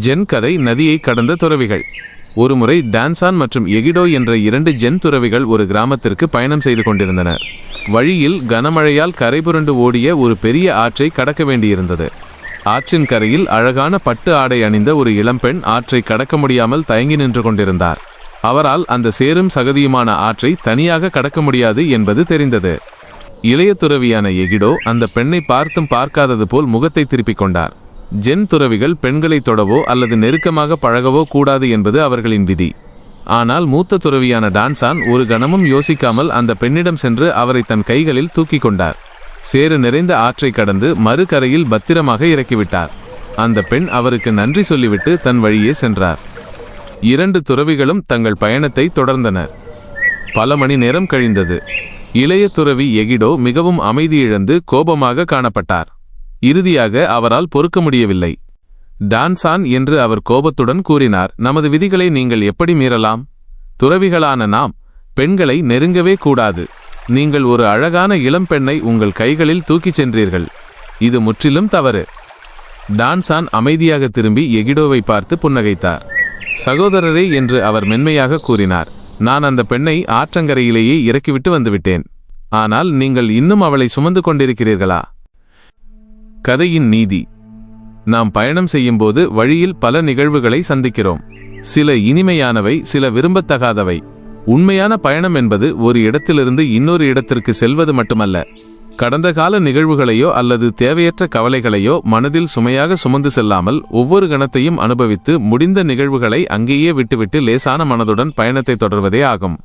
Gen கதை. நதியை கடந்த துறவிகள். ஒருமுறை டான்சான் மற்றும் எகிடோ என்ற 2 ஜென் துறவிகள் ஒரு கிராமத்திற்கு பயணம் செய்து கொண்டிருந்தனர். வழியில் கனமழையால் கரைபுரண்டு ஓடிய ஒரு பெரிய ஆற்றை கடக்க வேண்டியிருந்தது. ஆற்றின் கரையில் அழகான பட்டு ஆடை அணிந்த ஒரு இளம்பெண் ஆற்றை கடக்க முடியாமல் தயங்கி நின்று கொண்டிருந்தார். அவரால் அந்த சேரும் சகதியுமான ஆற்றை தனியாக கடக்க முடியாது என்பது தெரிந்தது. இளைய துறவியான எகிடோ அந்த பெண்ணை பார்த்தும் பார்க்காதது போல் முகத்தை திருப்பிக் கொண்டார். ஜென் துறவிகள் பெண்களை தொடவோ அல்லது நெருக்கமாக பழகவோ கூடாது என்பது அவர்களின் விதி. ஆனால் மூத்த துறவியான டான்சான் ஒரு கணமும் யோசிக்காமல் அந்த பெண்ணிடம் சென்று அவரை தன் கைகளில் தூக்கி கொண்டார். சேறு நிறைந்த ஆற்றை கடந்து மறுகரையில் பத்திரமாக இறக்கிவிட்டார். அந்த பெண் அவருக்கு நன்றி சொல்லிவிட்டு தன் வழியே சென்றார். 2 துறவிகளும் தங்கள் பயணத்தை தொடர்ந்தனர். பல மணி நேரம் கழிந்தது. இளைய துறவி எகிடோ மிகவும் அமைதியிழந்து கோபமாக காணப்பட்டார். இறுதியாக அவரால் பொறுக்க முடியவில்லை. டான்சான் என்று அவர் கோபத்துடன் கூறினார், நமது விதிகளை நீங்கள் எப்படி மீறலாம்? துறவிகளான நாம் பெண்களை நெருங்கவே கூடாது. நீங்கள் ஒரு அழகான இளம்பெண்ணை உங்கள் கைகளில் தூக்கிச் சென்றீர்கள். இது முற்றிலும் தவறு. டான்சான் அமைதியாக திரும்பி எகிடோவை பார்த்து புன்னகைத்தார். சகோதரரே என்று அவர் மென்மையாக கூறினார், நான் அந்த பெண்ணை ஆற்றங்கரையிலேயே இறக்கிவிட்டு வந்துவிட்டேன். ஆனால் நீங்கள் இன்னும் அவளை சுமந்து கொண்டிருக்கிறீர்களா? கதையின் நீதி. நாம் பயணம் செய்யும்போது வழியில் பல நிகழ்வுகளை சந்திக்கிறோம். சில இனிமையானவை, சில விரும்பத்தகாதவை. உண்மையான பயணம் என்பது ஒரு இடத்திலிருந்து இன்னொரு இடத்திற்கு செல்வது மட்டுமல்ல. கடந்த கால நிகழ்வுகளையோ அல்லது தேவையற்ற கவலைகளையோ மனதில் சுமையாக சுமந்து செல்லாமல் ஒவ்வொரு கணத்தையும் அனுபவித்து முடிந்த நிகழ்வுகளை அங்கேயே விட்டுவிட்டு லேசான மனதுடன் பயணத்தை தொடர்வதே ஆகும்.